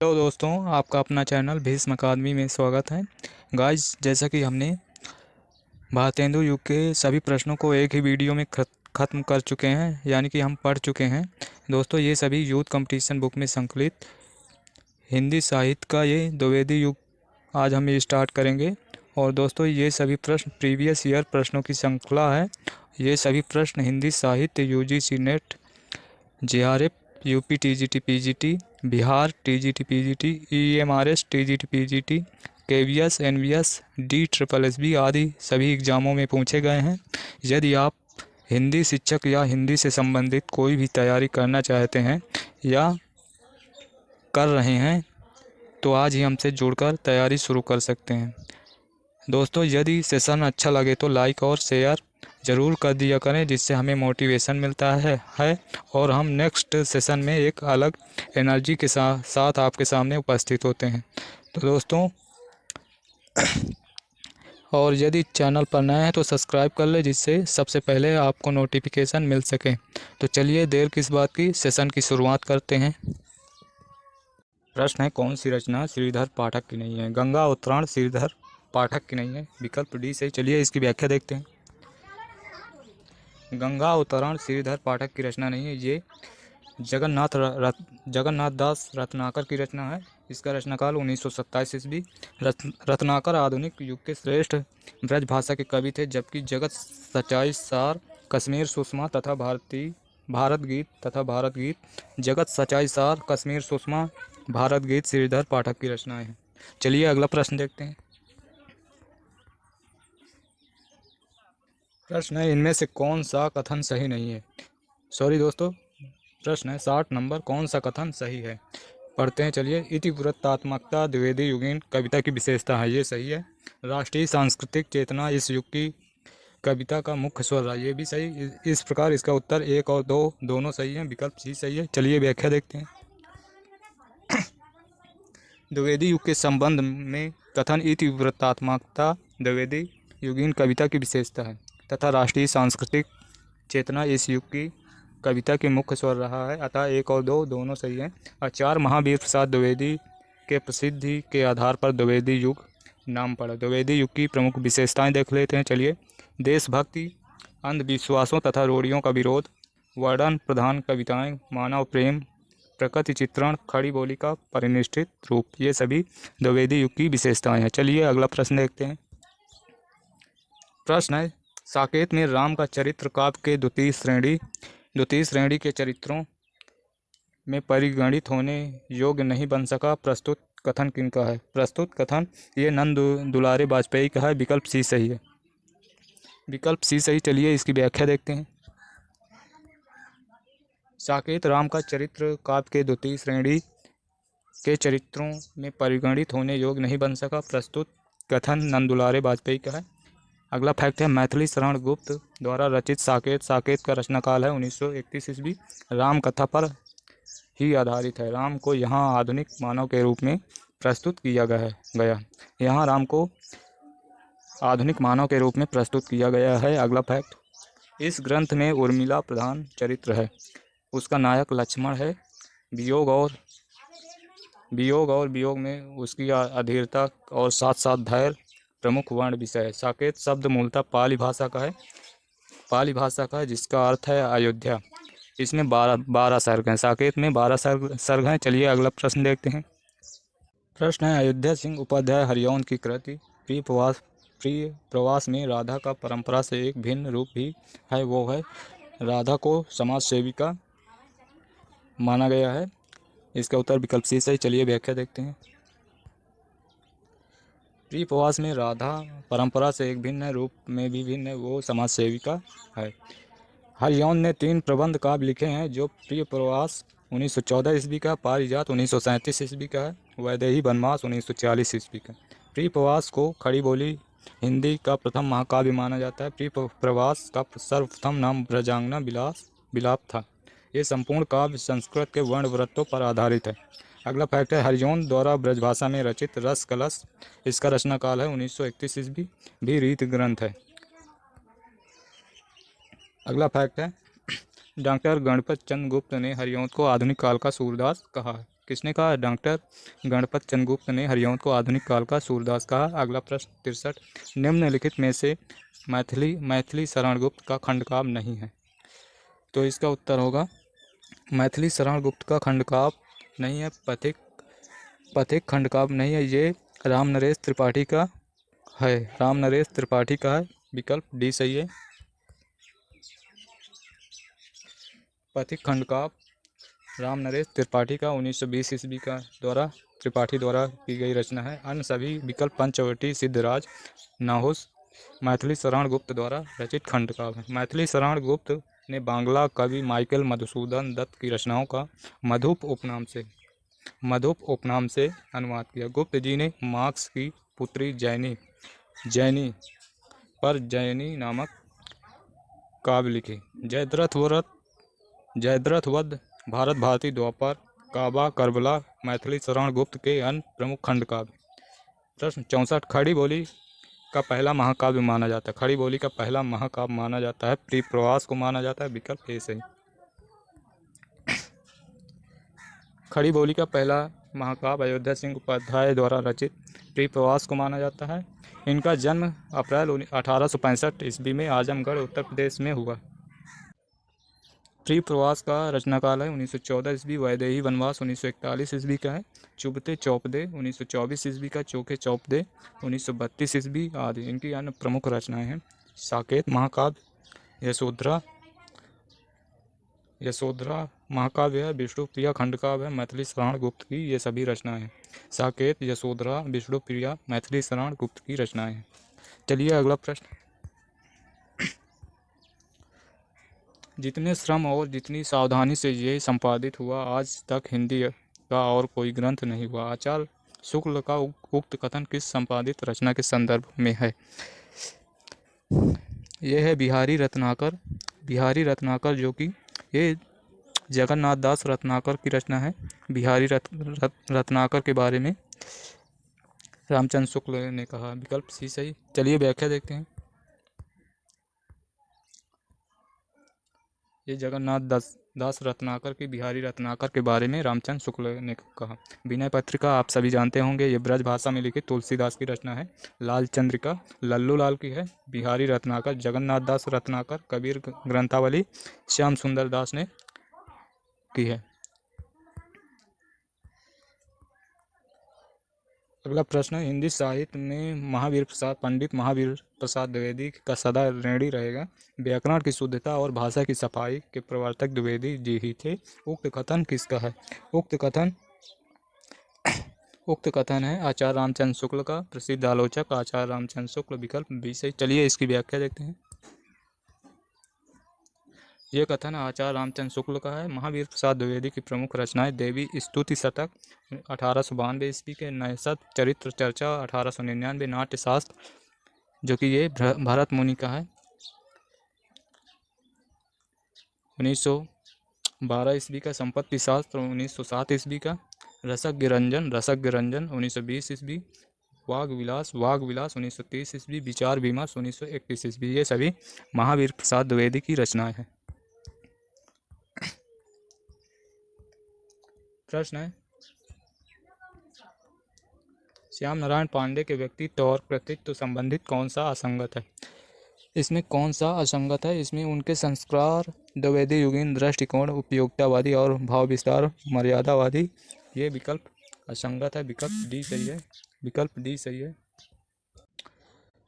Hello दोस्तों, आपका अपना चैनल भीष्म अकादमी में स्वागत है। गाइस, जैसा कि हमने भारतेंदु युग के सभी प्रश्नों को एक ही वीडियो में ख़त्म कर चुके हैं, यानी कि हम पढ़ चुके हैं। दोस्तों, ये सभी यूथ कंपटीशन बुक में संकलित हिंदी साहित्य का ये द्विवेदी युग आज हम स्टार्ट करेंगे। और दोस्तों, ये सभी प्रश्न प्रीवियस ईयर प्रश्नों की श्रृंखला है। ये सभी प्रश्न हिंदी साहित्य UGC NET, JRF, UP TGT PGT, Bihar TGT PGT, EMRS TGT PGT, KVS, NVS, D triple SB आदि सभी एग्जामों में पूछे गए हैं। यदि आप हिंदी शिक्षक या हिंदी से संबंधित कोई भी तैयारी करना चाहते हैं या कर रहे हैं तो आज ही हमसे जुड़कर तैयारी शुरू कर सकते हैं। दोस्तों, यदि सेशन अच्छा लगे तो लाइक और शेयर ज़रूर कर दिया करें, जिससे हमें मोटिवेशन मिलता है और हम नेक्स्ट सेशन में एक अलग एनर्जी के साथ आपके सामने उपस्थित होते हैं। तो दोस्तों, और यदि चैनल पर नए हैं तो सब्सक्राइब कर ले, जिससे सबसे पहले आपको नोटिफिकेशन मिल सके। तो चलिए, देर किस बात की, सेशन की शुरुआत करते हैं। प्रश्न है, कौन सी रचना श्रीधर पाठक की नहीं है? गंगा उत्तरायण श्रीधर पाठक की नहीं है। विकल्प डी सही। चलिए इसकी व्याख्या देखते हैं। गंगा अवतरण श्रीधर पाठक की रचना नहीं है, ये जगन्नाथ दास रत्नाकर की रचना है। इसका रचनाकाल 1927 ईस्वी। रत्नाकर आधुनिक युग के श्रेष्ठ ब्रज भाषा के कवि थे, जबकि जगत सच्चाई सार, कश्मीर सुषमा तथा भारत गीत, जगत सच्चाई सार, कश्मीर सुषमा, भारत गीत श्रीधर पाठक की रचनाएं हैं। चलिए अगला प्रश्न देखते हैं। प्रश्न है, इनमें से कौन सा कथन सही नहीं है? सॉरी दोस्तों, प्रश्न है 60 नंबर, कौन सा कथन सही है? पढ़ते हैं। चलिए, इतिवृत्तात्मकता द्विवेदी युगीन कविता की विशेषता है, ये सही है। राष्ट्रीय सांस्कृतिक चेतना इस युग की कविता का मुख्य स्वर रहा, ये भी सही। इस प्रकार इसका उत्तर 1 और 2 दोनों सही हैं। विकल्प सी सही है। चलिए व्याख्या देखते हैं। द्विवेदी युग के संबंध में कथन इतिवृत्तात्मकता द्विवेदी युगीन कविता की विशेषता है तथा राष्ट्रीय सांस्कृतिक चेतना इस युग की कविता के मुख्य स्वर रहा है, अतः 1 और 2 दोनों सही हैं। आचार्य महावीर प्रसाद द्विवेदी के प्रसिद्धि के आधार पर द्विवेदी युग नाम पड़ा। द्विवेदी युग की प्रमुख विशेषताएं देख लेते हैं। चलिए, देशभक्ति, अंधविश्वासों तथा रूढ़ियों का विरोध, वर्णन प्रधान कविताएं, मानव प्रेम, प्रकृति चित्रण, खड़ी बोली का परिनिष्ठित रूप, ये सभी द्विवेदी युग की विशेषताएं हैं। चलिए अगला प्रश्न देखते हैं। प्रश्न है, साकेत में राम का चरित्र काव्य के द्वितीय श्रेणी के चरित्रों में परिगणित होने योग्य नहीं बन सका। प्रस्तुत कथन किनका है? प्रस्तुत कथन ये नंद दुलारे वाजपेयी का है। विकल्प सी सही है। विकल्प सी सही। चलिए इसकी व्याख्या देखते हैं। साकेत राम का चरित्र काव्य के द्वितीय श्रेणी के चरित्रों में परिगणित होने योग्य नहीं बन सका। प्रस्तुत कथन नंद दुलारे वाजपेयी का है। अगला फैक्ट है, मैथिली शरण गुप्त द्वारा रचित साकेत का रचनाकाल है 1931 ईस्वी। राम कथा पर ही आधारित है। राम को यहाँ आधुनिक मानव के रूप में प्रस्तुत किया गया। यहाँ राम को आधुनिक मानव के रूप में प्रस्तुत किया गया है। अगला फैक्ट, इस ग्रंथ में उर्मिला प्रधान चरित्र है। उसका नायक लक्ष्मण है। वियोग में उसकी अधीरता और साथ साथ धैर्य प्रमुख वर्ण विषय है। साकेत शब्द मूलतः पाली भाषा का है, जिसका अर्थ है अयोध्या। इसमें 12 सर्ग हैं। साकेत में 12 सर्ग हैं। चलिए अगला प्रश्न देखते हैं। प्रश्न है, अयोध्या सिंह उपाध्याय हरिओंद की कृति प्रिय प्रवास में राधा का परंपरा से एक भिन्न रूप भी है। वो है, राधा को समाज सेविका माना गया है। इसका उत्तर विकल्प सी सही। चलिए व्याख्या देखते हैं। प्रिय प्रवास में राधा परंपरा से एक भिन्न रूप में भी भिन्न है, वो समाज सेविका है। हरिओंद ने 3 प्रबंध काव्य लिखे हैं, जो प्रिय प्रवास 1914 ईस्वी का, पारिजात 1937 ईस्वी का है, वैदेही वनवास 1940 ईस्वी का। प्रिय प्रवास को खड़ी बोली हिंदी का प्रथम महाकाव्य माना जाता है। प्रिय प्रवास का सर्वप्रथम नाम ब्रजांगना विलाप था। ये संपूर्ण काव्य संस्कृत के वर्ण व्रतों पर आधारित है। अगला फैक्ट है, हरिओंद द्वारा ब्रजभाषा में रचित रस कलश, इसका रचनाकाल है 1931 ईस्वी, भी रीत ग्रंथ है। अगला फैक्ट है, डॉक्टर गणपत चंद्र गुप्त ने हरिओंद को आधुनिक काल का सूरदास कहा है। किसने कहा? डॉक्टर गणपत चंद्रगुप्त ने हरिवंश को आधुनिक काल का सूरदास कहा। अगला प्रश्न 63, निम्नलिखित में से मैथिली शरण गुप्त का खंडकाव्य नहीं है। तो इसका उत्तर होगा मैथिली शरण गुप्त का खंडकाव्य नहीं है, पथिक खंडकाव्य नहीं है, ये रामनरेश त्रिपाठी का है, रामनरेश त्रिपाठी का है। विकल्प डी सही है। पथिक खंडकाव्य रामनरेश त्रिपाठी का 1920 ईस्वी का त्रिपाठी द्वारा की गई रचना है। अन्य सभी विकल्प पंचवटी, सिद्धराज, नाहुस, मैथिली शरण गुप्त द्वारा रचित खंडकाव्य है। मैथिली शरण गुप्त ने बांग्ला कवि माइकल मधुसूदन दत्त की रचनाओं का मधुप उपनाम से अनुवाद किया। गुप्त जी ने मार्क्स की पुत्री जैनी पर जैनी नामक काव्य लिखे। जयद्रथ वध, भारत भारती द्वापर, काबा, करबला मैथिली शरण गुप्त के अन्य प्रमुख खंडकाव्य। प्रश्न 64, खड़ी बोली का पहला महाकाव्य माना जाता है। खड़ी बोली का पहला महाकाव्य माना जाता है प्रियप्रवास को माना जाता है। विकल्प ए सही। खड़ी बोली का पहला महाकाव्य अयोध्या सिंह उपाध्याय द्वारा रचित प्रियप्रवास को माना जाता है। इनका जन्म अप्रैल 1865 ईस्वी में आजमगढ़ उत्तर प्रदेश में हुआ। प्रियप्रवास का रचनाकाल है 1914 ईस्वी, वैदेही वनवास 1941 ईस्वी का है, चुभते चौपदे 1924 ईस्वी का, चोखे चौपदे 1932 ईस्वी आदि। इनकी अन्य प्रमुख रचनाएं हैं साकेत महाकाव्य, यशोधरा महाकाव्य है, विष्णुप्रिया खंडकाव्य है, मैथिली शरण गुप्त की ये सभी रचनाएं हैं। साकेत, यशोधरा, विष्णुप्रिया मैथिली शरण गुप्त की रचनाएं हैं। चलिए अगला प्रश्न, जितने श्रम और जितनी सावधानी से ये संपादित हुआ, आज तक हिंदी का और कोई ग्रंथ नहीं हुआ। आचार्य शुक्ल का उक्त कथन किस संपादित रचना के संदर्भ में है? यह है बिहारी रत्नाकर जो कि ये जगन्नाथ दास रत्नाकर की रचना है। बिहारी रत्नाकर के बारे में रामचंद्र शुक्ल ने कहा। विकल्प सी सही। चलिए व्याख्या देखते हैं। ये जगन्नाथ दास रत्नाकर की बिहारी रत्नाकर के बारे में रामचंद्र शुक्ल ने कहा। विनय पत्रिका आप सभी जानते होंगे, ये ब्रज भाषा में लिखित तुलसीदास की रचना है। लाल चंद्रिका लल्लू लाल की है। बिहारी रत्नाकर जगन्नाथ दास रत्नाकर। कबीर ग्रंथावली श्याम सुंदर दास ने की है। अगला प्रश्न, हिंदी साहित्य में पंडित महावीर प्रसाद द्विवेदी का सदा ऋणी रहेगा। व्याकरण की शुद्धता और भाषा की सफाई के प्रवर्तक द्विवेदी जी ही थे। उक्त कथन किसका है? उक्त कथन है आचार्य रामचंद्र शुक्ल का, प्रसिद्ध आलोचक आचार्य रामचंद्र शुक्ल। विकल्प बी सही। चलिए इसकी व्याख्या देखते हैं। यह कथन आचार्य रामचंद्र शुक्ल का है। महावीर प्रसाद द्विवेदी की प्रमुख रचनाएं देवी स्तुति शतक 1892 ईस्वी के, नयसत चरित्र चर्चा 1899, नाट्य शास्त्र जो कि ये भरत मुनि का है 1912 ईस्वी का, संपत्ति शास्त्र 1907 ईस्वी का, रसज्ञ रंजन 1920 ईस्वी, वाग विलास 1930 ईस्वी, विचार विमर्श 1931 ईस्वी। ये सभी महावीर प्रसाद द्विवेदी की रचनाएं हैं। प्रश्न है, श्याम नारायण पांडे के व्यक्तित्व और कृतित्व संबंधित कौन सा असंगत है? इसमें कौन सा असंगत है? इसमें उनके संस्कार, द्विवेदी युगीन दृष्टिकोण, उपयोगितावादी और भाव विस्तार मर्यादावादी, ये विकल्प असंगत है। विकल्प डी सही है।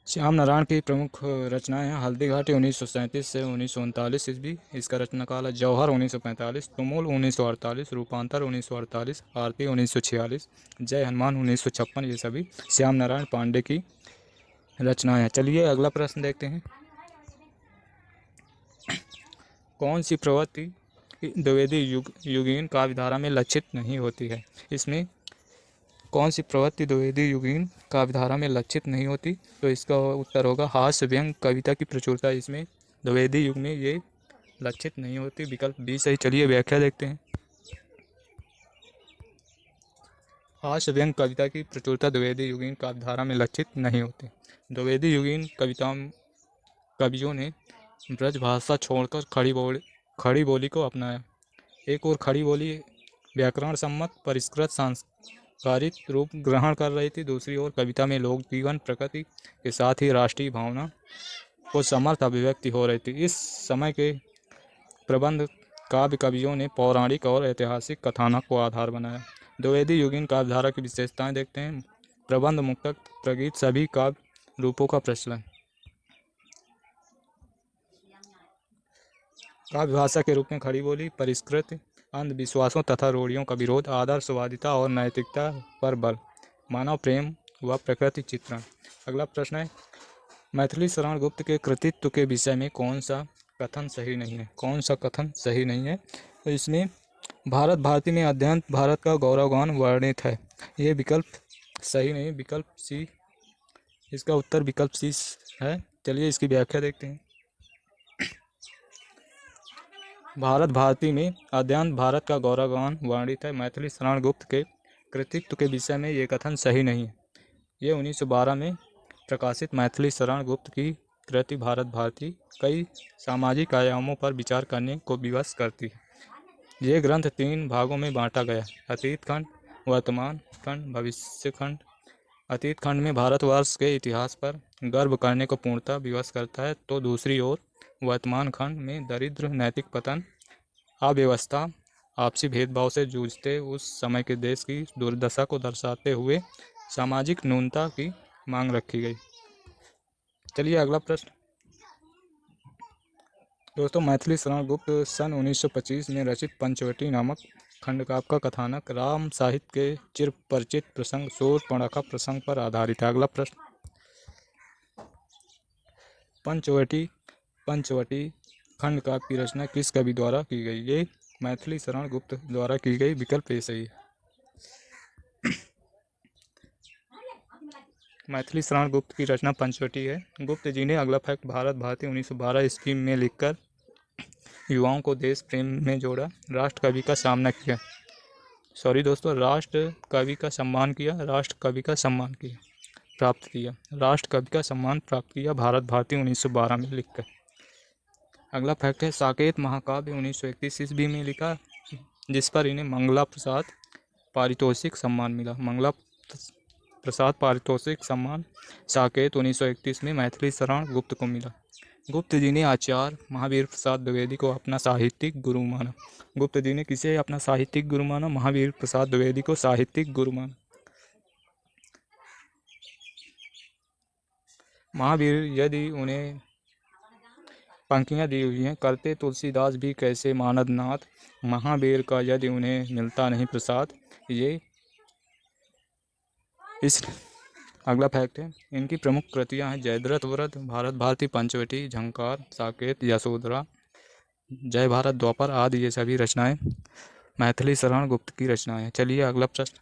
श्याम नारायण की प्रमुख रचनाएं हैं हल्दी घाटी 1937 से 1939 ईस्वी, इसका रचनाकाल है। जौहर 1945, तुमुल 1948, रूपांतर 1948, आरती 1946, जय हनुमान 1956। ये सभी श्याम नारायण पांडे की रचनाएं हैं। चलिए अगला प्रश्न देखते हैं। कौन सी प्रवृत्ति द्विवेदी युगीन काव्यधारा में लक्षित नहीं होती है? इसमें कौन सी प्रवृत्ति द्विवेदी युगीन काव्यधारा में लक्षित नहीं होती? तो इसका उत्तर होगा हास्य व्यंग कविता की प्रचुरता इसमें द्विवेदी युग में ये लक्षित नहीं होती। विकल्प बी सही। चलिए व्याख्या देखते हैं। हास्य व्यंग कविता की प्रचुरता द्विवेदी युगीन काव्यधारा में लक्षित नहीं होती। द्विवेदी युगीन कवियों ने ब्रज भाषा छोड़कर खड़ी बोली को अपनाया। एक और खड़ी बोली व्याकरण सम्मत परिष्कृत सांस्कारिक रूप ग्रहण कर रही थी। दूसरी ओर कविता में लोक जीवन, प्रकृति के साथ ही राष्ट्रीय भावना को समर्थ अभिव्यक्ति हो रही थी। इस समय के प्रबंध काव्य कवियों ने पौराणिक और ऐतिहासिक कथानक को आधार बनाया। द्विवेदी युगीन काव्यधारा की विशेषताएं देखते हैं। प्रबंध, मुक्तक, प्रगीत सभी काव्य रूपों का प्रचलन। काव्य भाषा के रूप में खड़ी बोली, परिष्कृत, अंधविश्वासों तथा रूढ़ियों का विरोध, आदर्शवादिता और नैतिकता पर बल, मानव प्रेम व प्रकृति चित्रण। अगला प्रश्न है, मैथिली शरण गुप्त के कृतित्व के विषय में कौन सा कथन सही नहीं है? कौन सा कथन सही नहीं है? तो इसमें भारत भारती में अध्ययन भारत का गौरवगान वर्णित है, ये विकल्प सही नहीं, विकल्प सी, इसका उत्तर विकल्प सी है। चलिए इसकी व्याख्या देखते हैं। भारत भारती में अध्ययन भारत का गौरवगान वर्णित है। मैथिली शरण गुप्त के कृतित्व के विषय में ये कथन सही नहीं है। ये 1912 में प्रकाशित मैथिली शरण गुप्त की कृति भारत भारती कई सामाजिक आयामों पर विचार करने को विवश करती है। ये ग्रंथ 3 भागों में बांटा गया, अतीत खंड, वर्तमान खंड, भविष्य खंड। अतीत खंड में भारतवर्ष के इतिहास पर गर्व करने को पूर्णतः विवश करता है, तो दूसरी ओर वर्तमान खंड में दरिद्र, नैतिक पतन, अव्यवस्था, आपसी भेदभाव से जूझते उस समय के देश की दुर्दशा को दर्शाते हुए सामाजिक न्यूनता की मांग रखी गई। चलिए अगला प्रश्न। दोस्तों, मैथिली शरण गुप्त सन 1925 में रचित पंचवटी नामक खंडकाव्य का कथानक राम साहित्य के चिर परिचित प्रसंग शूर्पणखा प्रसंग पर आधारित है। अगला प्रश्न, पंचवटी खंडकाव्य की रचना किस कवि द्वारा की गई? ये मैथिली शरण गुप्त द्वारा की गई, विकल्प ए सही है। मैथिली शरण गुप्त की रचना पंचवटी है। गुप्त जी ने, अगला फैक्ट, भारत भारती 1912 ईस्वी में लिखकर युवाओं को देश प्रेम में जोड़ा, राष्ट्र कवि का सामना किया, सॉरी दोस्तों, राष्ट्र कवि का सम्मान किया, राष्ट्र कवि का सम्मान किया, प्राप्त किया, राष्ट्र कवि का सम्मान प्राप्त किया भारत भारती 1912 में लिखकर। अगला फैक्ट है, साकेत महाकाव्य 1931 ईस्वी में लिखा, जिस पर इन्हें मंगला प्रसाद पारितोषिक सम्मान मिला। मंगला प्रसाद पारितोषिक सम्मान साकेत 1931 में मैथिली शरण गुप्त को मिला। गुप्त जी ने आचार्य महावीर प्रसाद द्विवेदी को अपना साहित्यिक गुरु माना। गुप्त जी ने किसे अपना साहित्यिक गुरु माना? महावीर प्रसाद द्विवेदी को साहित्यिक गुरु माना। महावीर यदि उन्हें पंक्तियां दी हुई हैं, करते तुलसीदास भी कैसे मानद नाथ, महावीर का यदि उन्हें मिलता नहीं प्रसाद, ये इस। अगला फैक्ट है, इनकी प्रमुख कृतियां हैं जयद्रथ व्रत, भारत भारती, पंचवटी, झंकार, साकेत, यशोधरा, जय भारत, द्वापर आदि ये सभी रचनाएं मैथिली शरण गुप्त की रचनाएं हैं। चलिए अगला प्रश्न,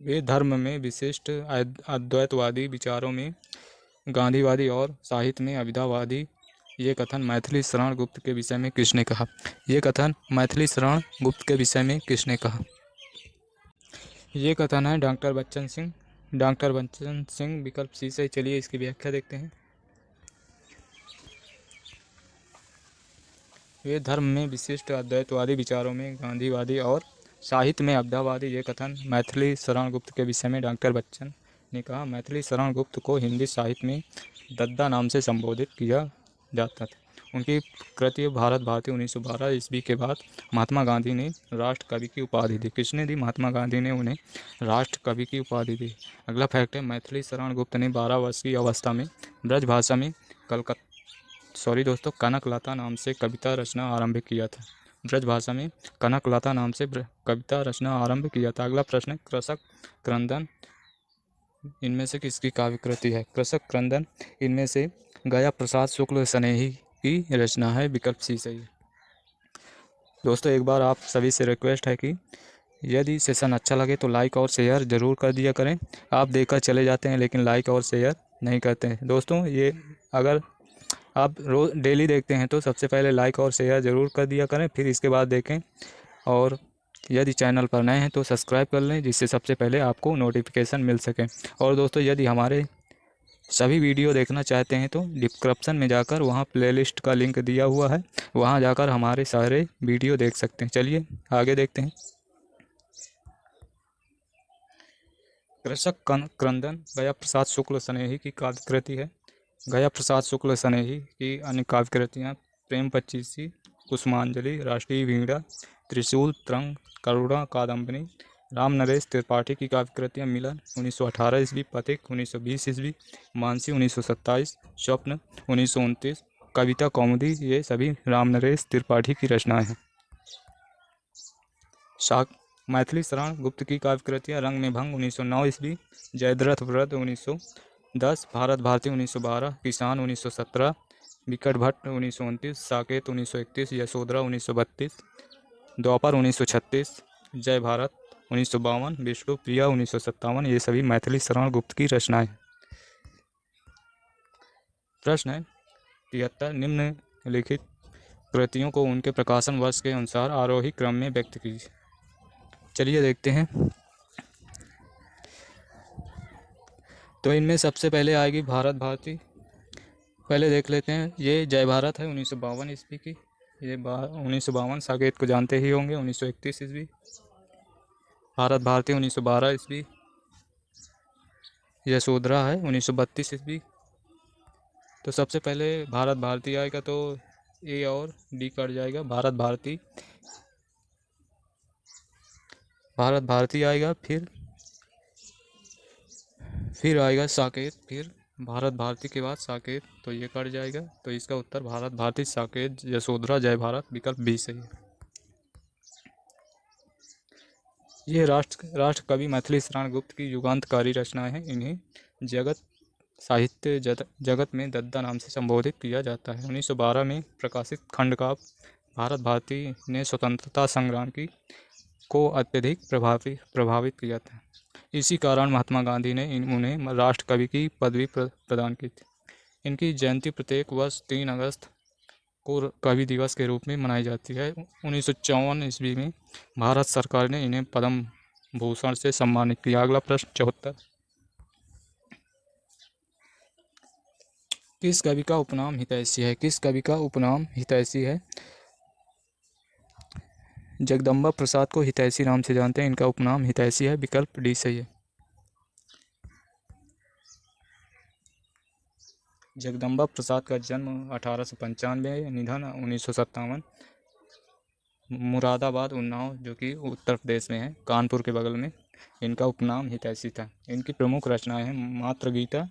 वे धर्म में विशिष्ट अद्वैतवादी विचारों में गांधीवादी और साहित्य में अविद्यावादी, ये कथन मैथिली शरण गुप्त के विषय में किसने कहा? ये कथन मैथिली शरण गुप्त के विषय में किसने कहा? ये कथन है डॉक्टर बच्चन सिंह। डॉक्टर बच्चन सिंह, विकल्प सी से। चलिए इसकी व्याख्या देखते हैं। वे धर्म में विशिष्ट अद्वैतवादी विचारों में गांधीवादी और साहित्य में अविद्यावादी, ये कथन मैथिली शरण गुप्त के विषय में डॉक्टर बच्चन ने कहा। मैथिली शरण गुप्त को हिंदी साहित्य में दद्दा नाम से संबोधित किया जाता था। उनकी कृति भारत भारती 1912 ईस्वी के बाद महात्मा गांधी ने राष्ट्र कवि की उपाधि दी। किसने दी? महात्मा गांधी ने उन्हें राष्ट्र कवि की उपाधि दी। अगला फैक्ट है, मैथिली शरण गुप्त ने 12 वर्ष की अवस्था में ब्रज भाषा में कनकलता नाम से कविता रचना आरंभ किया था। ब्रज भाषा में कनकलता नाम से कविता रचना आरंभ किया था। अगला प्रश्न है, कृषक क्रंदन इनमें से किसकी काव्य कृति है? कृषक क्रंदन इनमें से गया प्रसाद शुक्ल स्नेही की रचना है, विकल्प सी सही है। दोस्तों, एक बार आप सभी से रिक्वेस्ट है कि यदि सेशन अच्छा लगे तो लाइक और शेयर ज़रूर कर दिया करें। आप देखकर चले जाते हैं लेकिन लाइक और शेयर नहीं करते हैं। दोस्तों, ये अगर आप रोज़ डेली देखते हैं तो सबसे पहले लाइक और शेयर ज़रूर कर दिया करें, फिर इसके बाद देखें। और यदि चैनल पर नए हैं तो सब्सक्राइब कर लें, जिससे सबसे पहले आपको नोटिफिकेशन मिल सके। और दोस्तों, यदि हमारे सभी वीडियो देखना चाहते हैं तो डिस्क्रिप्शन में जाकर वहाँ प्लेलिस्ट का लिंक दिया हुआ है, वहाँ जाकर हमारे सारे वीडियो देख सकते हैं। चलिए आगे देखते हैं। कृषक क्रंदन गया प्रसाद शुक्ल स्नेही की काव्य कृति है। गया प्रसाद शुक्ल स्नेही की अन्य काव्य कृतियाँ प्रेम पच्चीसी, कुसुमांजलि, राष्ट्रीय वीणा, त्रिशूल, तरंग, करुणा कादम्बिनी। राम नरेश त्रिपाठी की काव्य कृतियाँ मिलन 1918 ईस्वी, पथिक 1920 ईस्वी, मानसी 1927, स्वप्न 1929, कविता कौमुदी, ये सभी राम नरेश त्रिपाठी की रचनाएं हैं। शाक मैथिली शरण गुप्त की काव्य कृतियाँ रंग में भंग 1909 ईस्वी, जयद्रथ व्रत 1910, भारत भारती 1912, किसान 1917, विकट भट्ट 1929, साकेत 1931, यशोधरा 1932, द्वापर 1936, जय भारत 1952, विष्णु प्रिया 1957, ये सभी मैथिली शरण गुप्त की रचनाएं हैं। प्रश्न है 73, निम्नलिखित कृतियों को उनके प्रकाशन वर्ष के अनुसार आरोही क्रम में व्यक्त कीजिए। चलिए देखते हैं। तो इनमें सबसे पहले आएगी भारत भारती। पहले देख लेते हैं, ये जय भारत है 1952 ईस्वी की, ये 1952। साकेत को जानते ही होंगे 1931 ईस्वी। भारत भारती 1912 ईस्वी। यशोधरा है 1932 ईस्वी। तो सबसे पहले भारत भारती आएगा, तो ए और डी कट जाएगा। भारत भारती आएगा, फिर आएगा साकेत, फिर भारत भारती के बाद साकेत, तो ये कट जाएगा। तो इसका उत्तर भारत भारती, साकेत, यशोधरा, जय भारत, विकल्प बी सही है। ये राष्ट्र कवि मैथिली शरण गुप्त की युगांतकारी रचनाएं हैं। इन्हें जगत साहित्य जगत में दद्दा नाम से संबोधित किया जाता है। 1912 में प्रकाशित खंडकाव्य भारत भारती ने स्वतंत्रता संग्राम को अत्यधिक प्रभावित किया था। इसी कारण महात्मा गांधी ने उन्हें राष्ट्र कवि की पदवी प्रदान की थी। इनकी जयंती प्रत्येक वर्ष 3 अगस्त को कवि दिवस के रूप में मनाई जाती है। 1954 ईस्वी में भारत सरकार ने इन्हें पद्म भूषण से सम्मानित किया। अगला प्रश्न 74, किस कवि का उपनाम हितैषी है? किस कवि का उपनाम हितैषी है? जगदम्बा प्रसाद को हितैषी नाम से जानते हैं, इनका उपनाम हितैषी है, विकल्प डी सही है। जगदम्बा प्रसाद का जन्म 1895, निधन 1957, मुरादाबाद उन्नाव जो कि उत्तर प्रदेश में है, कानपुर के बगल में। इनका उपनाम हितैषी था। इनकी प्रमुख रचनाएं हैं मातृगीता,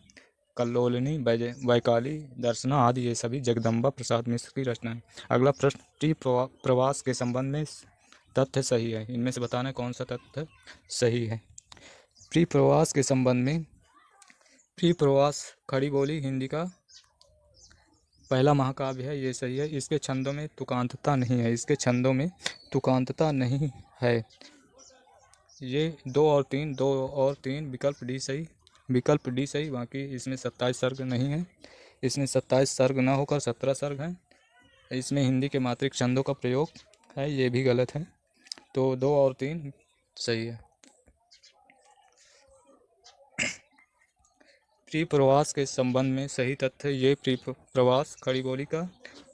कल्लोलिनी, वैकाली, दर्शना आदि, ये सभी जगदम्बा प्रसाद मिश्र की रचनाएं। अगला प्रश्न, टी प्रवास के संबंध में तथ्य सही है। इनमें से बताना कौन सा तथ्य सही है। प्री प्रवास के संबंध में, प्री प्रवास खड़ी बोली हिंदी का पहला महाकाव्य है, ये सही है। इसके छंदों में तुकांतता नहीं है, इसके छंदों में तुकांतता नहीं है। ये 2 और 3, विकल्प डी सही, विकल्प डी सही। बाकी इसमें 27 सर्ग नहीं है, इसमें 27 सर्ग ना होकर 17 सर्ग हैं। इसमें हिंदी के मात्रिक छंदों का प्रयोग है, ये भी गलत है। तो 2 और 3 सही है। प्री प्रवास के संबंध में सही तथ्य, ये प्री प्रवास खड़ी बोली का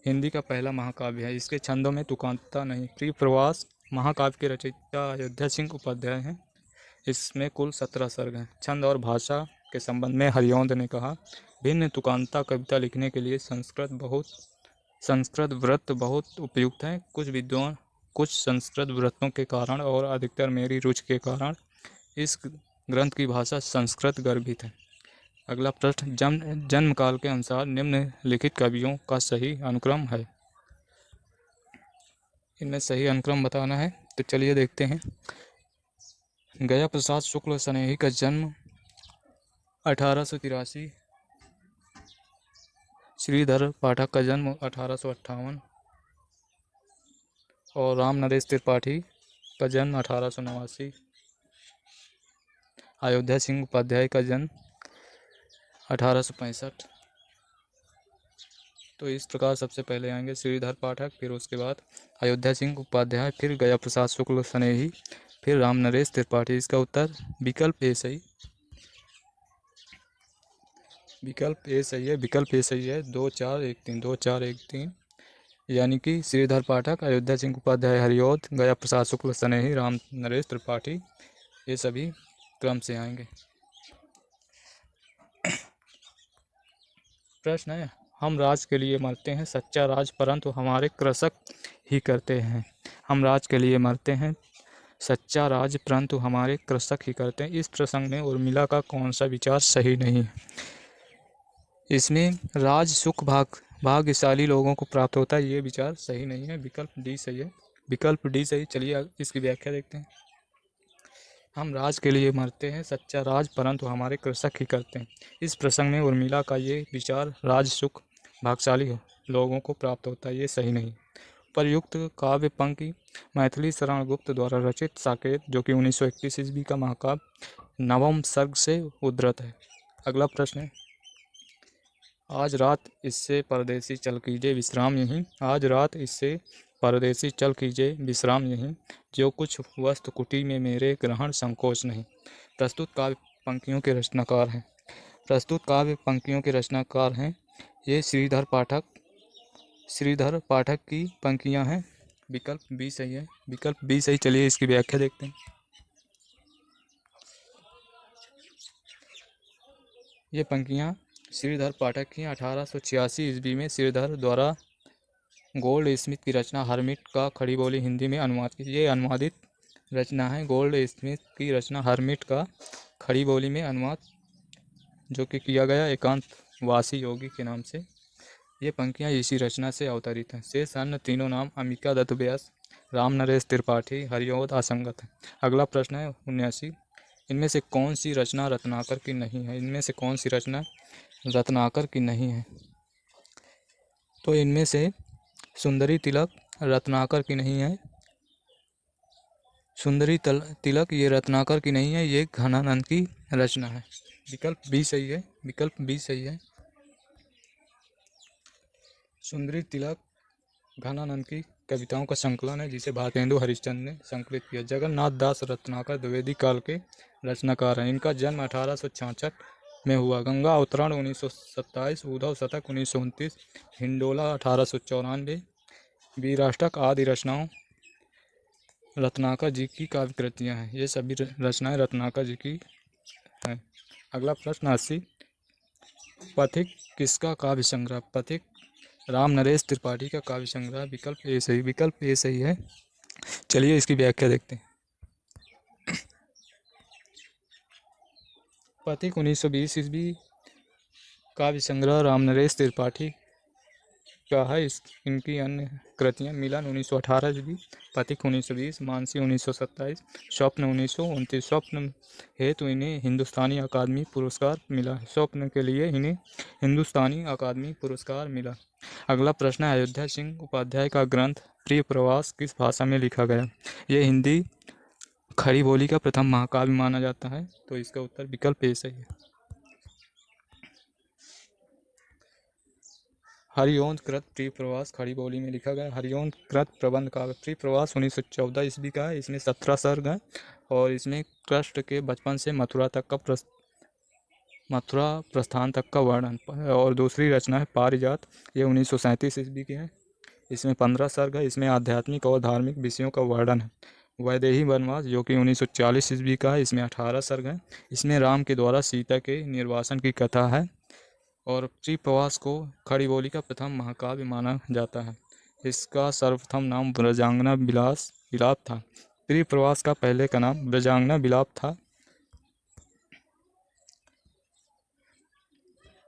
हिंदी का पहला महाकाव्य है। इसके छंदों में तुकांतता नहीं। प्री प्रवास महाकाव्य के रचयिता अयोध्या सिंह उपाध्याय हैं। इसमें कुल 17 सर्ग हैं। छंद और भाषा के संबंध में हरिऔंद ने कहा, भिन्न तुकांता कविता लिखने के लिए संस्कृत व्रत बहुत उपयुक्त है। कुछ संस्कृत व्रतों के कारण और अधिकतर मेरी रुचि के कारण इस ग्रंथ की भाषा संस्कृत गर्भित है। अगला प्रश्न, जन्म काल के अनुसार निम्नलिखित कवियों का सही अनुक्रम है। इनमें सही अनुक्रम बताना है, तो चलिए देखते हैं। गया प्रसाद शुक्ल स्नेही का जन्म 1883, श्रीधर पाठक का जन्म 1858 और राम नरेश त्रिपाठी का जन्म 1889, अयोध्या सिंह उपाध्याय का जन्म 1865। तो इस प्रकार सबसे पहले आएंगे श्रीधर पाठक, फिर उसके बाद अयोध्या सिंह उपाध्याय, फिर गया प्रसाद शुक्ल स्नेही, फिर राम नरेश त्रिपाठी। इसका उत्तर विकल्प ए सही। विकल्प ए सही है, विकल्प ए सही है। 2-4-1-3, 2-4-1-3, यानी कि श्रीधर पाठक, अयोध्या सिंह उपाध्याय हरिऔध, गया प्रसाद शुक्ल सनेही, राम नरेश त्रिपाठी, ये सभी क्रम से आएंगे। प्रश्न है, हम राज के लिए मरते हैं, सच्चा राज परंतु हमारे कृषक ही करते हैं। हम राज के लिए मरते हैं, सच्चा राज परंतु हमारे कृषक ही करते हैं। इस प्रसंग में उर्मिला का कौन सा विचार सही नहीं है? इसमें राज सुख भाग्यशाली लोगों को प्राप्त होता है, ये विचार सही नहीं है। विकल्प डी सही है, विकल्प डी सही। चलिए इसकी व्याख्या देखते हैं। हम राज के लिए मरते हैं, सच्चा राज परंतु हमारे कृषक ही करते हैं। इस प्रसंग में उर्मिला का ये विचार राज सुख भाग्यशाली लोगों को प्राप्त होता है, ये सही नहीं। प्रयुक्त काव्य पंक्ति मैथिली शरण गुप्त द्वारा रचित साकेत, जो कि 1921 ईस्वी का महाकाव्य नवम सर्ग से उद्धृत है। अगला प्रश्न है, आज रात इससे परदेसी चल कीजिए विश्राम यहीं, आज रात इससे परदेसी चल कीजिए विश्राम यहीं, जो कुछ वस्तु कुटी में मेरे ग्रहण संकोच नहीं। प्रस्तुत काव्य पंक्तियों के रचनाकार हैं, प्रस्तुत काव्य पंक्तियों के रचनाकार हैं ये श्रीधर पाठक की पंक्तियां हैं। विकल्प बी सही है, विकल्प बी सही। चलिए इसकी व्याख्या देखते हैं। ये पंक्तियां श्रीधर पाठक की 1886 ईस्वी में श्रीधर द्वारा गोल्ड स्मिथ की रचना हरमिट का खड़ी बोली हिंदी में अनुवाद की। ये अनुवादित रचना है, गोल्ड स्मिथ की रचना हरमिट का खड़ी बोली में अनुवाद जो कि किया गया एकांतवासी योगी के नाम से। ये पंक्तियाँ इसी रचना से अवतरित हैं। शेष अन्य तीनों नाम अम्बिका दत्त व्यास, राम नरेश त्रिपाठी, हरिऔध असंगत है। अगला प्रश्न है 79, इनमें से कौन सी रचना रत्नाकर की नहीं है? इनमें से कौन सी रचना रत्नाकर की नहीं है? तो इनमें से सुंदरी तिलक रत्नाकर की नहीं है, सुंदरी तिलक ये रत्नाकर की नहीं है, ये घनानंद की रचना है। विकल्प बी सही है, विकल्प बी सही है। सुंदरी तिलक घनानंद की कविताओं का संकलन है, जिसे भारतेंदु हरिश्चंद्र ने संकलित किया। जगन्नाथ दास रत्नाकर द्विवेदी काल के रचनाकार हैं। इनका जन्म 1866 में हुआ। गंगा अवतरण 1927, उद्धव शतक 1929, हिंडोला 1894, वीराष्टक आदि रचनाओं रत्नाकर जी की काव्य कृतियाँ हैं। ये सभी रचनाएं रत्नाकर जी की हैं। अगला प्रश्न 80, पथिक किसका काव्य संग्रह? पथिक राम नरेश त्रिपाठी का काव्य संग्रह। विकल्प ए सही, विकल्प ए सही है। चलिए इसकी व्याख्या देखते हैं। पथिक 1920 ईस्वी काव्य संग्रह राम नरेश त्रिपाठी का है। इनकी अन्य कृतियाँ मिलन 1918 ईस्वी, पथिक 1920, मानसी 1927, स्वप्न 1929। स्वप्न हेतु इन्हें हिंदुस्तानी अकादमी पुरस्कार मिला। स्वप्न के लिए इन्हें हिंदुस्तानी अकादमी पुरस्कार मिला। अगला प्रश्न है, अयोध्या सिंह उपाध्याय का ग्रंथ प्रिय प्रवास किस भाषा में लिखा गया? ये हिंदी खड़ी बोली का प्रथम महाकाव्य माना जाता है, तो इसका उत्तर विकल्प ए सही है। हरिओंद कृत प्रिय प्रवास खड़ी बोली में लिखा गया। हरिओंद कृत प्रबंध काव्य प्रिय प्रवास 1914 ईस्वी का है। इसमें 17 सर्ग हैं और इसमें कृष्ण के बचपन से मथुरा प्रस्थान तक का वर्णन। और दूसरी रचना है पारिजात, ये 1937 ईस्वी की है। इसमें 15 सर्ग है। इसमें आध्यात्मिक और धार्मिक विषयों का वर्णन है। वैदेही वनवास जो कि 1940 ईस्वी का है, इसमें 18 सर्ग हैं। इसमें राम के द्वारा सीता के निर्वासन की कथा है। और प्रिय प्रवास को खड़ी बोली का प्रथम महाकाव्य माना जाता है। इसका सर्वप्रथम नाम ब्रजांगना विलाप था। प्रिय प्रवास का पहले का नाम ब्रजांगना विलाप था।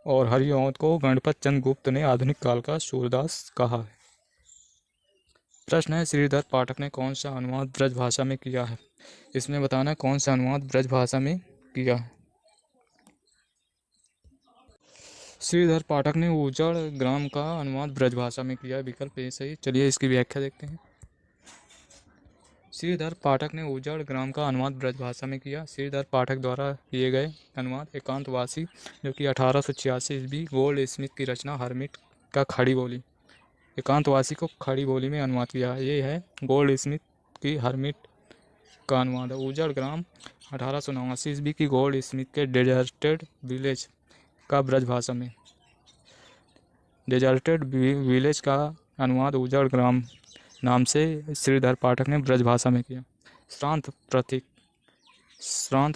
और हरिऔध को गणपत चंद्र गुप्त ने आधुनिक काल का सूरदास कहा है। प्रश्न है, श्रीधर पाठक ने कौन सा अनुवाद ब्रज भाषा में किया है? इसमें बताना कौन सा अनुवाद ब्रज भाषा में किया है। श्रीधर पाठक ने उजड़ ग्राम का अनुवाद ब्रज भाषा में किया है। विकल्प ए सही। चलिए इसकी व्याख्या देखते हैं। श्रीधर पाठक ने उजड़ ग्राम का अनुवाद ब्रज भाषा में किया। श्रीधर पाठक द्वारा किए गए अनुवाद एकांतवासी जो कि 1886 ईस्वी गोल्ड स्मिथ की रचना हरमिट का खड़ी बोली, एकांतवासी को खड़ी बोली में अनुवाद किया है। ये है गोल्ड स्मिथ की हरमिट का अनुवाद है। उजड़ ग्राम 1889 ईस्वी की गोल्ड स्मिथ के डेजर्टेड विलेज का ब्रजभाषा में। डेजर्टेड विलेज का अनुवाद उजाड़ ग्राम नाम से श्रीधर पाठक ने ब्रजभाषा में किया। श्रांत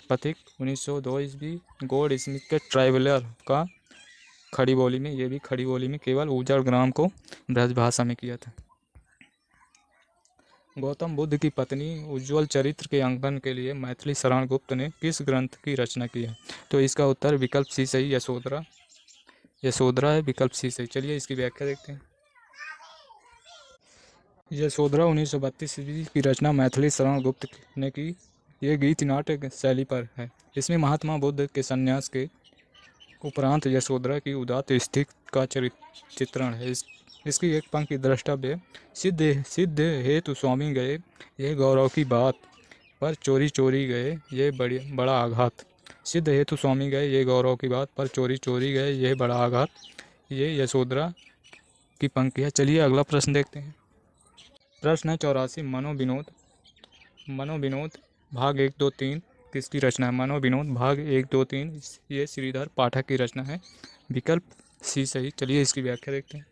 प्रतीक 1902 ईस्वी गॉड स्मिथ के ट्रैवलर का खड़ी बोली में, ये भी खड़ी बोली में केवल उजाड़ ग्राम को ब्रजभाषा में किया था। गौतम बुद्ध की पत्नी उज्ज्वल चरित्र के अंकन के लिए मैथिली शरण गुप्त ने किस ग्रंथ की रचना की है? तो इसका उत्तर विकल्प सी सही, यशोधरा है, विकल्प सी सही। चलिए इसकी व्याख्या देखते हैं। यशोधरा 1932 ईस्वी की रचना मैथिली शरण गुप्त ने की। ये गीत नाट्य शैली पर है। इसमें महात्मा बुद्ध के संन्यास के उपरांत यशोधरा की उदात्त स्थिति का चित्रण है। इसकी एक पंक्ति द्रष्टव्य: सिद्ध हेतु स्वामी गए, यह गौरव की बात, पर चोरी चोरी गए, यह बड़ा आघात। सिद्ध हेतु स्वामी गए, ये गौरव की बात, पर चोरी चोरी गए, यह बड़ा आघात। ये यशोधरा की पंक्ति है। चलिए अगला प्रश्न देखते हैं। प्रश्न है 84। मनोविनोद भाग 1, 2, 3 किसकी रचना है? मनोविनोद भाग 1, 2, 3 ये श्रीधर पाठक की रचना है, विकल्प सी सही। चलिए इसकी व्याख्या देखते हैं।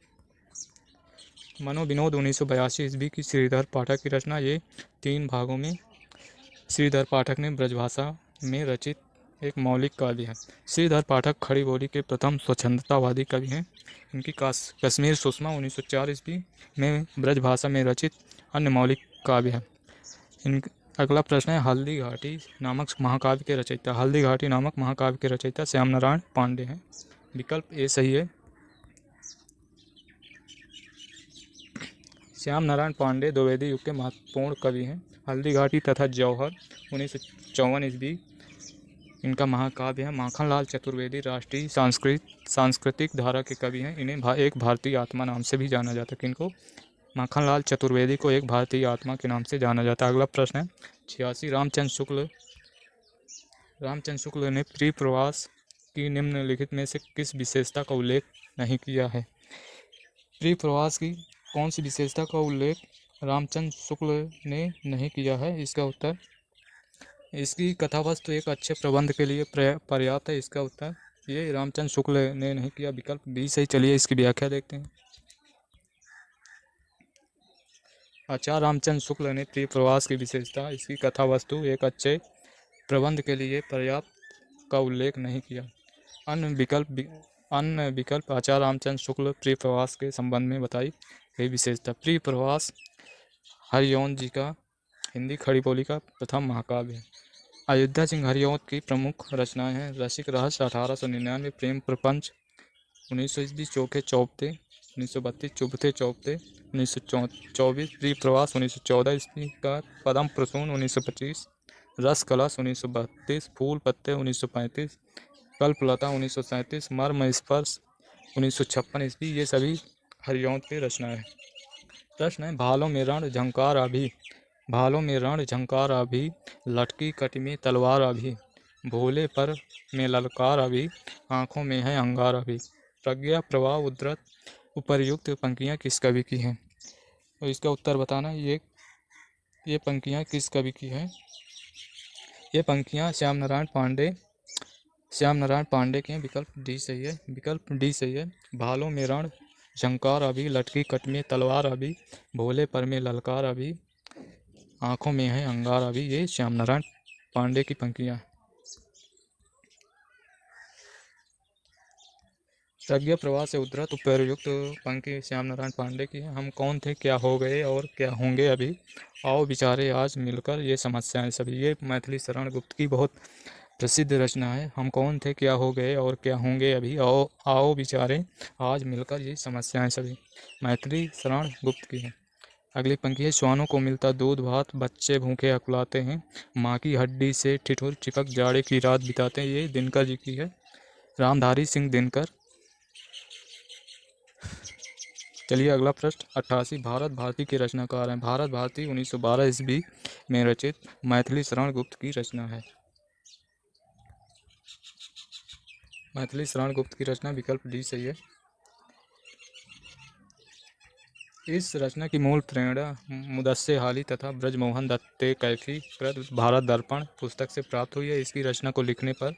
मनोविनोद 1982 ईस्वी की श्रीधर पाठक की रचना। ये 3 भागों में श्रीधर पाठक ने ब्रजभाषा में रचित एक मौलिक काव्य है। श्रीधर पाठक खड़ी बोली के प्रथम स्वच्छंदतावादी कवि हैं। इनकी कश्मीर सुषमा 1904 ईस्वी में ब्रजभाषा में रचित अन्य मौलिक काव्य है। अगला प्रश्न है हल्दी घाटी नामक महाकाव्य के रचयिता। हल्दी घाटी नामक महाकाव्य के रचयिता श्याम नारायण पांडे हैं, विकल्प ए सही है। श्याम नारायण पांडे द्विवेदी युग के महत्वपूर्ण कवि हैं। हल्दी घाटी तथा जौहर 1954 ईस्वी इनका महाकाव्य है। माखनलाल चतुर्वेदी राष्ट्रीय सांस्कृतिक धारा के कवि हैं। इन्हें एक भारतीय आत्मा नाम से भी जाना जाता है। किनको? माखनलाल चतुर्वेदी को एक भारतीय आत्मा के नाम से जाना जाता है। अगला प्रश्न है 86। रामचंद्र शुक्ल ने प्रिय प्रवास की निम्नलिखित में से किस विशेषता का उल्लेख नहीं किया है? प्रिय प्रवास की कौन सी विशेषता का उल्लेख रामचंद्र शुक्ल ने नहीं किया है? इसका उत्तर, इसकी कथावस्तु एक अच्छे प्रबंध के लिए पर्याप्त है। इसका उत्तर ये रामचंद्र शुक्ल ने नहीं किया, विकल्प बी सही। चलिए इसकी व्याख्या देखते हैं। आचार्य रामचंद्र शुक्ल ने प्रिय प्रवास की विशेषता, इसकी कथावस्तु एक अच्छे प्रबंध के लिए पर्याप्त का उल्लेख नहीं किया। अन्य विकल्प आचार्य रामचंद्र शुक्ल प्रिय प्रवास के संबंध में बताई गई विशेषता। प्रिय प्रवास हरिओंद जी का हिंदी खड़ी बोली का प्रथम महाकाव्य है। अयोध्या सिंह हरिओंद की प्रमुख रचनाएं हैं रसिक रहस्य 1899, प्रेम प्रपंच 1900 ईस्वी, चोखे चौपते 1932, चुभते चौपते 1924, प्रिय प्रवास 1914 ईस्वी का, पदम प्रसून 1925, रस कलश 1932, फूल पत्ते 1935, कल्पलता 1937, मर्म स्पर्श 1956 ईस्वी। ये सभी हरिओंद की रचनाएं हैं। प्रश्न है भालों में रण झंकार अभी, लटकी कटी में तलवार अभी, भोले पर में ललकार अभी, आंखों में है अंगार अभी। प्रज्ञा प्रवाह उद्धृत उपर्युक्त पंक्तियां किस कवि की हैं? और इसका उत्तर बताना। ये पंक्तियां किस कवि की हैं? ये पंक्तियां श्याम नारायण पांडे के हैं, विकल्प डी सही है, विकल्प डी सही है। भालों में रण झंकार अभी, लटकी कट में तलवार अभी, भोले पर में ललकार अभी, आंखों में है अंगार अभी। ये श्याम नारायण पांडे की पंक्तियां। प्रज्ञा प्रवाह से उद्धृत उपर्युक्त पंक्ति श्याम नारायण पांडे की है। हम कौन थे, क्या हो गए और क्या होंगे अभी, आओ विचारे आज मिलकर ये समस्याएं सभी। ये मैथिली शरण गुप्त की बहुत प्रसिद्ध रचना है। हम कौन थे, क्या हो गए और क्या होंगे अभी, आओ विचारे आज मिलकर ये समस्याएं सभी, मैथिली शरण गुप्त की है। अगली पंक्ति है श्वानों को मिलता दूध भात, बच्चे भूखे अकुलाते हैं, माँ की हड्डी से ठिठुर चिपक जाड़े की रात बिताते हैं। ये दिनकर जी की है, रामधारी सिंह दिनकर। चलिए अगला प्रश्न 88। भारत भारती के रचनाकार हैं। भारत भारती 1912 ईस्वी में रचित मैथिली शरण गुप्त की रचना है। मैथिली शरण गुप्त की रचना, विकल्प डी सही है। इस रचना की मूल प्रेरणा मुदस्से हाली तथा ब्रजमोहन दत्ते कैफी कृत भारत दर्पण पुस्तक से प्राप्त हुई है। इसकी रचना को लिखने पर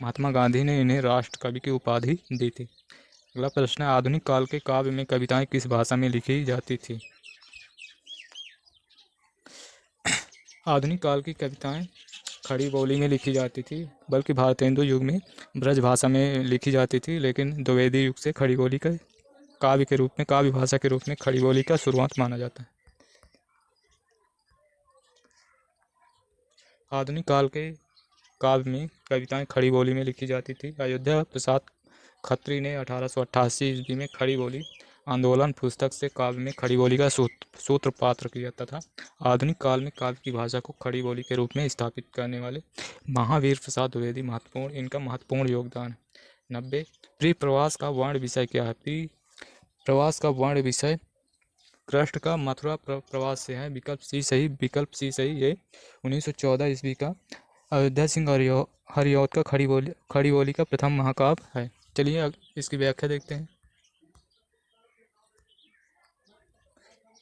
महात्मा गांधी ने इन्हें राष्ट्र कवि की उपाधि दी थी। अगला प्रश्न है, आधुनिक काल के काव्य में कविताएं किस भाषा में लिखी जाती थी? आधुनिक काल की कविताएं खड़ी बोली में लिखी जाती थी, बल्कि भारतेंदु युग में ब्रज भाषा में लिखी जाती थी, लेकिन द्विवेदी युग से खड़ी बोली का काव्य के रूप में, काव्य भाषा के रूप में खड़ी बोली का शुरुआत माना जाता है। आधुनिक काल के काव्य में कविताएं खड़ी बोली में लिखी जाती थी। अयोध्या प्रसाद खत्री ने 1888 ईस्वी में खड़ी बोली आंदोलन पुस्तक से काव्य में खड़ी बोली का सूत्रपात किया तथा आधुनिक काल में काव्य की भाषा को खड़ी बोली के रूप में स्थापित करने वाले महावीर प्रसाद द्विवेदी इनका महत्वपूर्ण योगदान। 90। प्री प्रवास का वर्ण विषय क्या है? प्री प्रवास का वर्ण विषय कृष्ण का मथुरा प्रवास से है। विकल्प सी सही, विकल्प सी सही। ये 1914 ईस्वी का अयोध्या सिंह हरिऔध का खड़ी बोली का प्रथम महाकाव्य है। चलिए इसकी व्याख्या देखते हैं।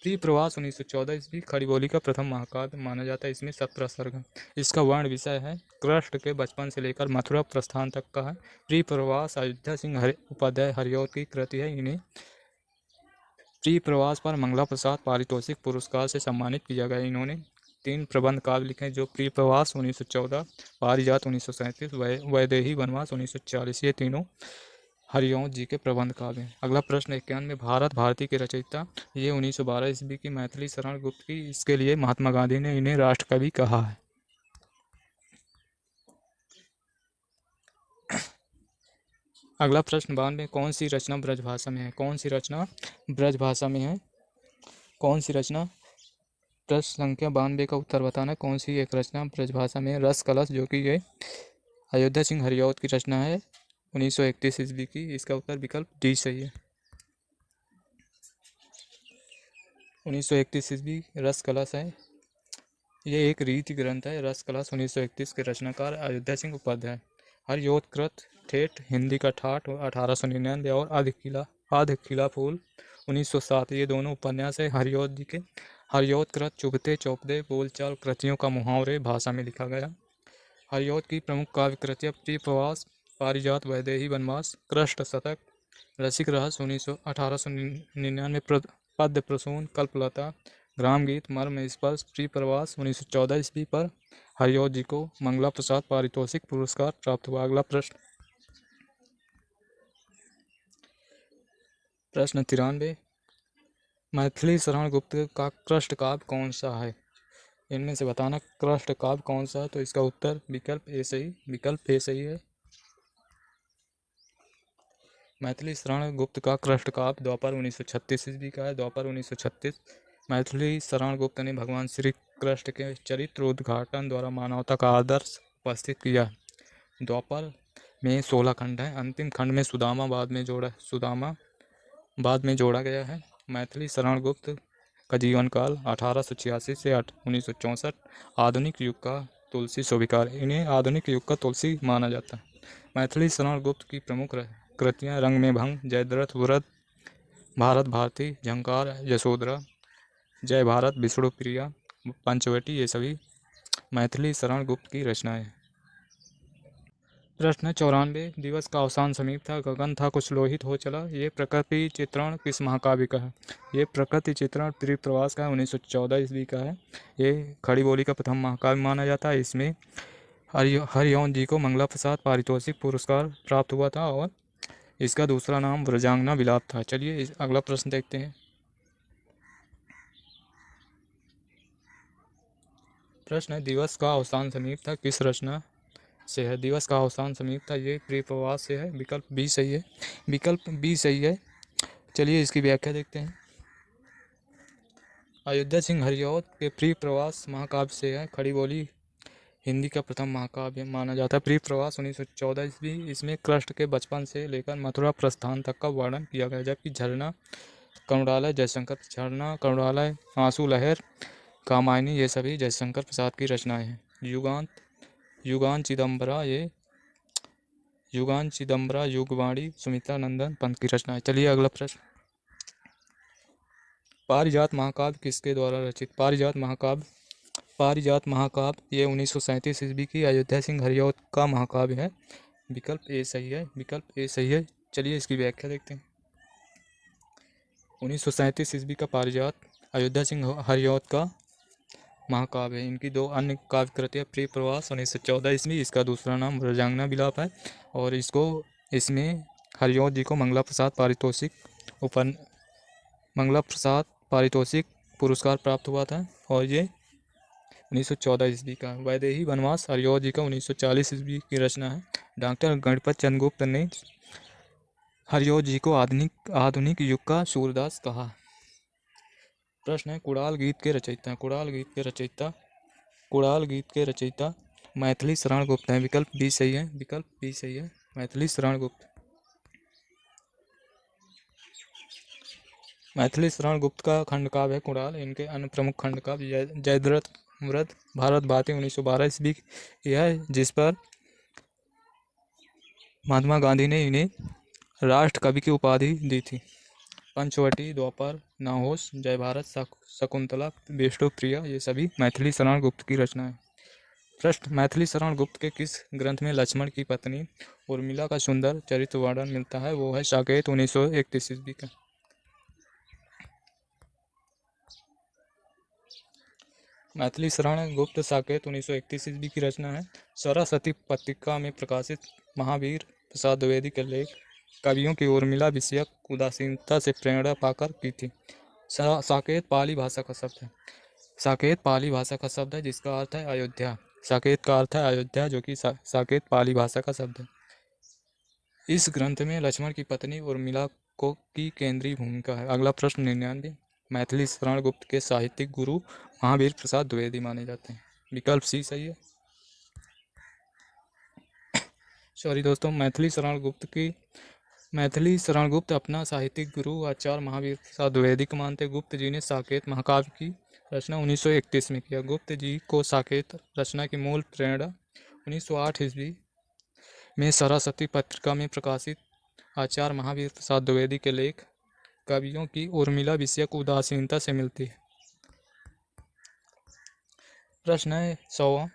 प्री प्रवास 1914 ईस्वी खड़ी बोली का प्रथम महाकाव्य माना जाता है। इसमें 17 सर्ग हैं। इसका वर्ण विषय है कृष्ण के बचपन से लेकर मथुरा प्रस्थान तक का है। प्री प्रवास अयोध्या सिंह उपाध्याय हरिऔध की कृति है। इन्हें प्री प्रवास पर मंगला प्रसाद पारितोषिक पुरस्कार से सम्मानित किया गया। इन्होंने 3 प्रबंध काव्य लिखे जो प्री प्रवास 1914, पारिजात 1937, वैदेही वनवास 1940। ये तीनों हरिऔध जी के प्रबंध काव्य हैं। अगला प्रश्न 91 भारत भारती के रचयिता, ये 1912 ईस्वी की मैथिली शरण गुप्त की। इसके लिए महात्मा गांधी ने इन्हें राष्ट्रकवि कहा है। अगला प्रश्न 92 कौन सी रचना ब्रजभाषा में है? कौन सी रचना ब्रजभाषा में है? कौन सी रचना? प्रश्न संख्या 92 का उत्तर बताना। कौन सी एक रचना ब्रजभाषा में? रस कलश, जो कि ये अयोध्या सिंह हरिऔध की रचना है 1931 ईस्वी की। इसका उत्तर विकल्प डी सही है। 1931 ईस्वी रस कलश है। ये एक रीति ग्रंथ है। रस कलश 1931 के रचनाकार अयोध्या सिंह उपाध्याय। हरिऔध कृत ठेठ हिंदी का ठाठ 1899 और आध खिला फूल 1907। ये दोनों उपन्यास है हरिऔध जी के। हरिऔध कृत चुभते चौपदे बोलचाल कृतियों का मुहावरे भाषा में लिखा गया। हरिऔध की प्रमुख काव्य कृतियाँ प्री प्रवास, पारिजात, वैदेही वनवास, कृष्ण शतक, रसिक रहस्य 1899, पद्य प्रसून, कल्पलता, ग्राम गीत, मर्म स्पर्श। प्री प्रवास 1914 ईस्वी पर हरिऔध जी को मंगला प्रसाद पारितोषिक पुरस्कार प्राप्त हुआ। अगला प्रश्न 93 मैथिली शरण गुप्त का कृष्ण काव्य कौन सा है? इनमें से बताना कृष्ण काव्य कौन सा है। तो इसका उत्तर विकल्प ए सही, विकल्प ए सही है। मैथिली शरण गुप्त का कृष्ण काव्य द्वापर 1936 ईस्वी का है। द्वापर 1936 मैथिली शरण गुप्त ने भगवान श्री कृष्ण के चरित्र उद्घाटन द्वारा मानवता का आदर्श उपस्थित किया। द्वापर में 16 खंड हैं। अंतिम खंड में सुदामा बाद में जोड़ा गया है। मैथिली शरण गुप्त का जीवन काल 1886 से 1964। आधुनिक युग का तुलसी शोभिकार, इन्हें आधुनिक युग का तुलसी माना जाता है। मैथिली शरण गुप्त की प्रमुख कृतियाँ रंग में भंग, जयद्रथ व्रत, भारत भारती, झंकार, यशोधरा, जय भारत, विष्णु प्रिया, पंचवटी, ये सभी मैथिली शरण गुप्त की रचनाएं हैं। प्रश्न 94 दिवस का अवसान समीप था, गगन था कुछ लोहित हो चला। ये प्रकृति चित्रण किस महाकाव्य का है? ये प्रकृति चित्रण प्री प्रवास का 1914 ईस्वी का है। ये खड़ी बोली का प्रथम महाकाव्य माना जाता है। इसमें हरिऔध जी को मंगला प्रसाद पारितोषिक पुरस्कार प्राप्त हुआ था और इसका दूसरा नाम व्रजांगना विलाप था। चलिए अगला प्रश्न देखते हैं। प्रश्न है दिवस का अवसान समीप था किस रचना से है? दिवस का अवसान समीप था, ये प्री प्रवास से है। विकल्प बी सही है, विकल्प बी सही है। चलिए इसकी व्याख्या देखते हैं। अयोध्या सिंह हरिऔध के प्री प्रवास महाकाव्य से है। खड़ी बोली हिंदी का प्रथम महाकाव्य माना जाता है। प्री प्रवास 1914 ईस्वी। इसमें कृष्ण के बचपन से लेकर मथुरा प्रस्थान तक का वर्णन किया गया। जबकि झरना करुणालय आंसू लहर, कामायनी, ये सभी जयशंकर प्रसाद की रचनाएं हैं। युगान चिदम्बरा युगवाणी सुमित्रा नंदन पंत की रचना है। चलिए अगला प्रश्न पारिजात महाकाव्य किसके द्वारा रचित? पारिजात महाकाव्य ये 1937 ईस्वी की अयोध्या सिंह हरिऔध का महाकाव्य है। विकल्प ए सही है, विकल्प ए सही है। चलिए इसकी व्याख्या देखते हैं। 1937 ईस्वी का पारिजात अयोध्या सिंह हरिऔध का महाकाव्य है। इनकी दो अन्य काव्य कृतियाँ प्रिय प्रवास 1914 ईस्वी, इसका दूसरा नाम ब्रजांगना विलाप है, और इसमें हरिऔध जी को मंगला प्रसाद पुरस्कार प्राप्त हुआ था, और ये 1914 ईस्वी का। वैदेही वनवास हरिऔध जी का 1940 ईस्वी की रचना है। डॉक्टर गणपत चंद्र गुप्त ने हरिऔध जी को आधुनिक युग का सूरदास कहा। प्रश्न है, कुड़ाल गीत के रचयिता मैथिली शरण गुप्त हैं। विकल्प बी सही है, विकल्प बी सही है, मैथिली शरण गुप्त। मैथिली शरण गुप्त का खंड काव्य है कुड़ाल। इनके अन्य प्रमुख खंड काव्य जयद्रथ व्रत, भारत भारती 1912 ईस्वी है, जिस पर महात्मा गांधी ने इन्हें राष्ट्र कवि की उपाधि दी थी। पंचवटी, द्वापर, नाहोश, जय भारत, शकुंतला, विष्णु प्रिया, ये सभी मैथिली शरण गुप्त की रचना है। प्रश्न, मैथिली शरण गुप्त के किस ग्रंथ में लक्ष्मण की पत्नी उर्मिला का सुंदर चरित्र वर्णन मिलता है? वो है साकेत 1931 ईस्वी का। मैथिली शरण गुप्त साकेत 1931 ईस्वी की रचना है। सरस्वती पत्रिका में प्रकाशित महावीर प्रसाद द्विवेदी के लेख कवियों की उर्मिला विषयक उदासीनता से प्रेरणा पाकर की थी। साकेत पाली भाषा का शब्द है। साकेत पाली भाषा का शब्द है, जिसका अर्थ है अयोध्या। साकेत का अर्थ है अयोध्या, जो कि साकेत पाली भाषा का शब्द है। इस ग्रंथ में लक्ष्मण की पत्नी उर्मिला की केंद्रीय भूमिका है। अगला प्रश्न 99, मैथिली शरण गुप्त के साहित्यिक गुरु महावीर प्रसाद द्विवेदी माने जाते हैं। विकल्प सी सही है। सॉरी दोस्तों, मैथिली शरण गुप्त अपना साहित्यिक गुरु आचार्य महावीर प्रसाद द्विवेदी को मानते। गुप्त जी ने साकेत महाकाव्य की रचना 1931 में किया। गुप्त जी को साकेत रचना की मूल प्रेरणा 1908 ईस्वी में सरस्वती पत्रिका में प्रकाशित आचार्य महावीर प्रसाद द्विवेदी के लेख कवियों की उर्मिला विषयक उदासीनता से मिलती है। प्रश्न है 100,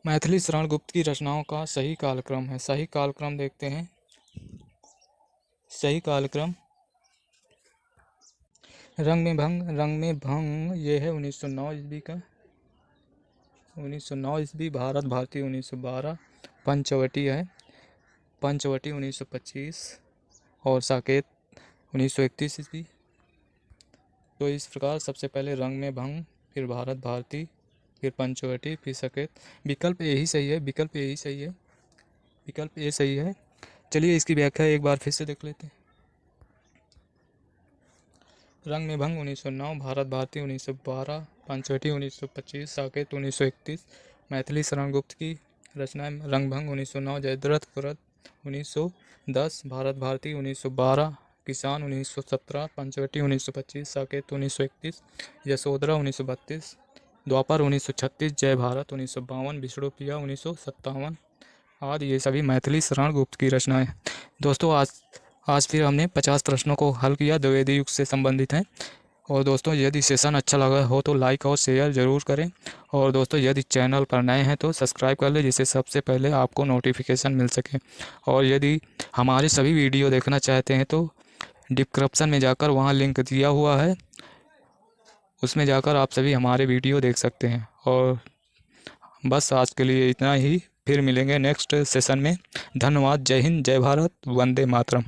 मैथिली शरण गुप्त की रचनाओं का सही कालक्रम है। सही कालक्रम देखते हैं। सही कालक्रम रंग में भंग ये है 1909 ईस्वी का। 1909 ईस्वी। भारत भारती 1912। पंचवटी है, पंचवटी 1925, और साकेत 1931 ईस्वी। तो इस प्रकार सबसे पहले रंग में भंग, फिर भारत भारती, फिर पंचवटी, फिर साकेत। विकल्प ए ही सही है, विकल्प ए ही सही है, विकल्प ए सही है। चलिए इसकी व्याख्या एक बार फिर से देख लेते हैं। रंग में भंग 1909, भारत भारती 1912, पंचवटी 1925, साकेत 1931। मैथिली शरण गुप्त की रचनाएं रंग भंग 1909, जयद्रथ व्रत 1910, भारत भारती 1912, किसान 1917, पंचवटी 1925, साकेत 1931, यशोधरा 1932, द्वापर 1936, जय भारत 1952, विष्णु प्रिया 1957 आदि ये सभी मैथिली शरण गुप्त की रचनाएं। दोस्तों आज फिर हमने 50 प्रश्नों को हल किया, द्विवेदी युग से संबंधित हैं। और दोस्तों यदि सेशन अच्छा लगा हो तो लाइक और शेयर ज़रूर करें। और दोस्तों यदि चैनल पर नए हैं तो सब्सक्राइब कर लें, जिससे सबसे पहले आपको नोटिफिकेशन मिल सके। और यदि हमारे सभी वीडियो देखना चाहते हैं तो डिस्क्रिप्शन में जाकर वहाँ लिंक दिया हुआ है, उसमें जाकर आप सभी हमारे वीडियो देख सकते हैं। और बस आज के लिए इतना ही, फिर मिलेंगे नेक्स्ट सेशन में। धन्यवाद। जय हिंद, जय भारत, वंदे मातरम।